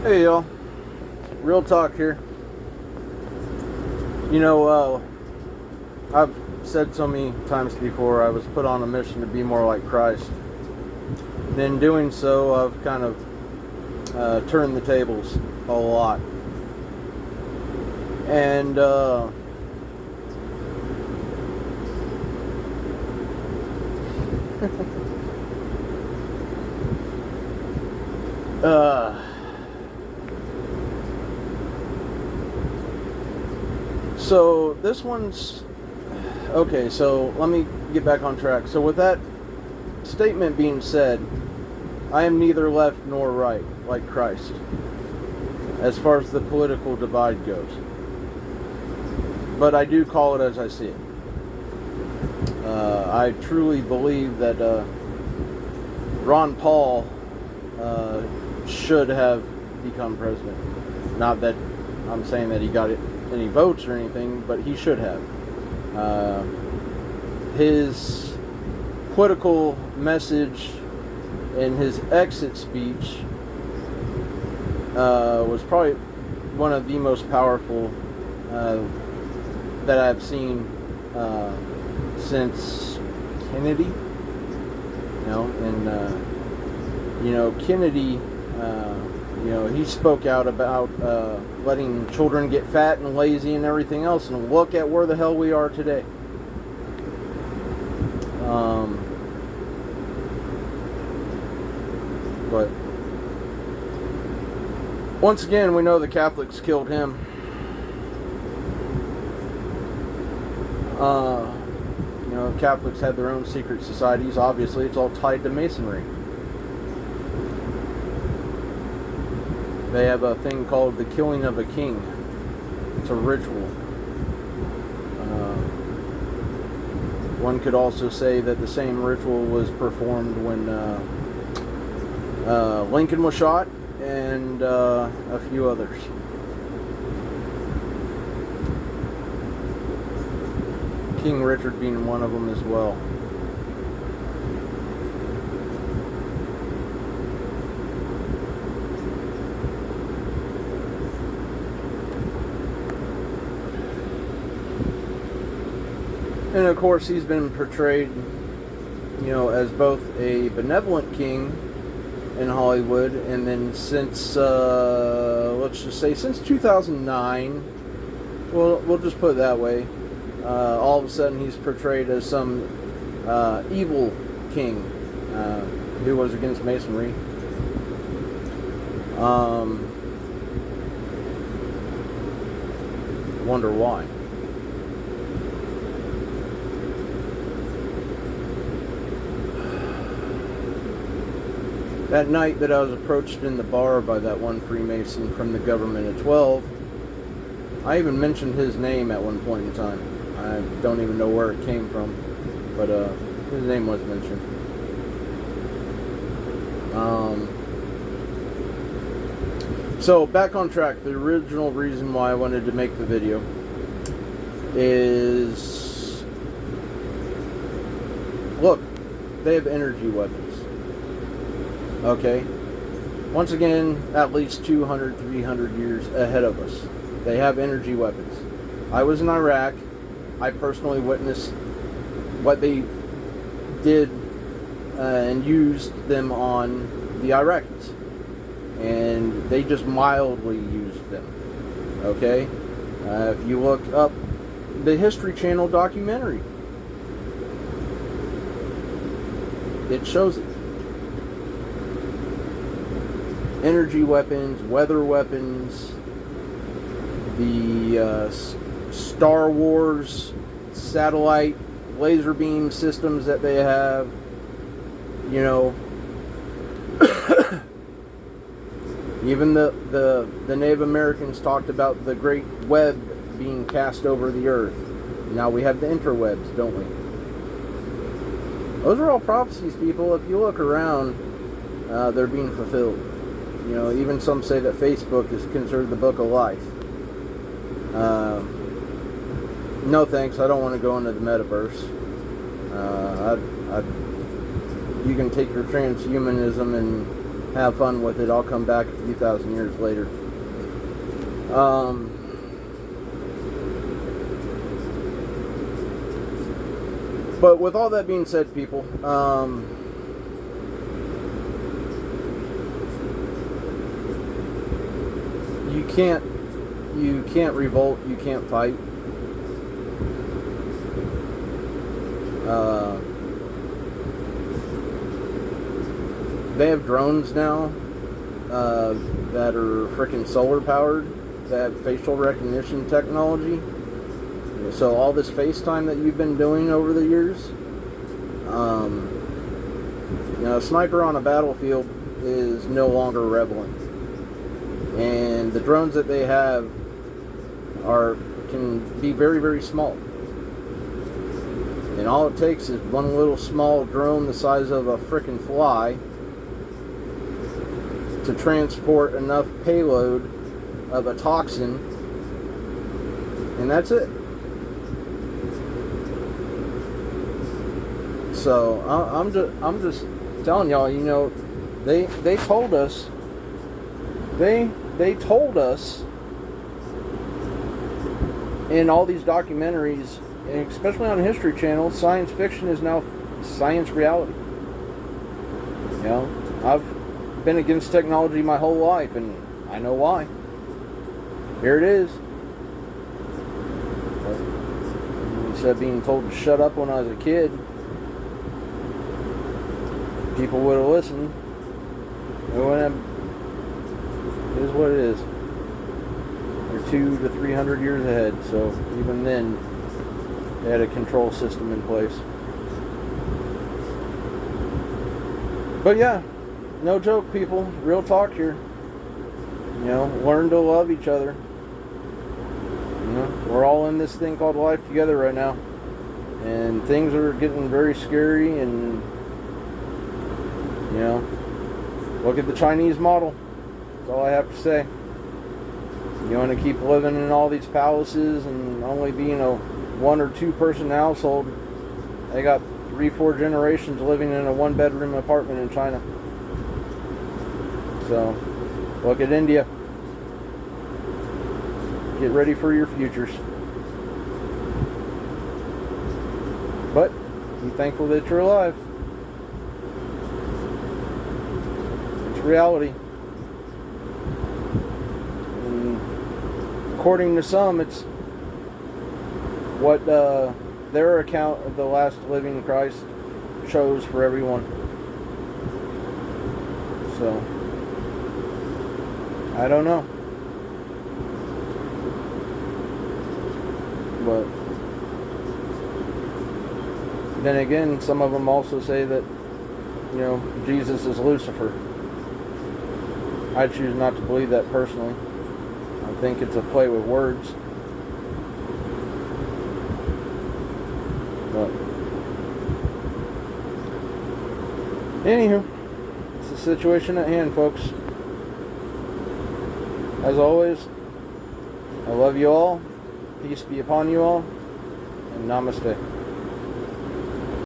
Hey y'all, real talk here. I've said so many times before I was put on a mission to be more like Christ. And in doing so, I've kind of turned the tables a lot. And so this one's okay. So let me get back on track. So with that statement being said, I am neither left nor right like Christ as far as the political divide goes. But I do call it as I see it. I truly believe that Ron Paul should have become president. Not that I'm saying that he got any votes or anything, but he should have. His political message in his exit speech was probably one of the most powerful that I've seen since Kennedy. Kennedy, he spoke out about letting children get fat and lazy and everything else, and look at where the hell we are today. But once again, we know the Catholics killed him. Catholics had their own secret societies. Obviously, it's all tied to Masonry. They have a thing called the killing of a king. It's a ritual. One could also say that the same ritual was performed when Lincoln was shot and a few others. King Richard being one of them as well. And of course, he's been portrayed, as both a benevolent king in Hollywood, and then since, let's just say, since 2009, we'll just put it that way, all of a sudden he's portrayed as some evil king who was against Masonry. Wonder why. That night that I was approached in the bar by that one Freemason from the government at 12, I even mentioned his name at one point in time. I don't even know where it came from, but his name was mentioned. So back on track. The original reason why I wanted to make the video is, look, they have energy weapons. Okay? Once again, at least 200, 300 years ahead of us. They have energy weapons. I was in Iraq. I personally witnessed what they did and used them on the Iraqis. And they just mildly used them. Okay? If you look up the History Channel documentary, it shows it. Energy weapons, weather weapons, the Star Wars satellite laser beam systems that they have, even the Native Americans talked about the great web being cast over the earth. Now we have the interwebs, don't we? Those are all prophecies, people. If you look around, they're being fulfilled. Even some say that Facebook is considered the book of life. No thanks, I don't want to go into the metaverse. You can take your transhumanism and have fun with it. I'll come back a few thousand years later. But with all that being said, people, you can't revolt, you can't fight. They have drones now that are freaking solar powered, that have facial recognition technology. So all this FaceTime that you've been doing over the years, a sniper on a battlefield is no longer relevant. And the drones that they have can be very, very small. And all it takes is one little small drone the size of a frickin' fly to transport enough payload of a toxin, and that's it. So I'm just telling y'all, they told us in all these documentaries, and especially on History Channel, science fiction is now science reality. I've been against technology my whole life, and I know why. Here it is. But instead of being told to shut up when I was a kid, people would have listened. It is what it is. They're 200 to 300 years ahead, so even then, they had a control system in place. But yeah, no joke, people. Real talk here. Learn to love each other. We're all in this thing called life together right now, and things are getting very scary. And look at the Chinese model. That's all I have to say. You want to keep living in all these palaces and only being a 1 or 2 person household. They got 3-4 generations living in a 1-bedroom apartment in China. So, look at India. Get ready for your futures. But, be thankful that you're alive. It's reality. And according to some, it's what their account of the last living Christ shows for everyone. So, I don't know. But then again, some of them also say that, Jesus is Lucifer. I choose not to believe that personally. I think it's a play with words. But anywho, it's the situation at hand, folks. As always, I love you all. Peace be upon you all. And namaste.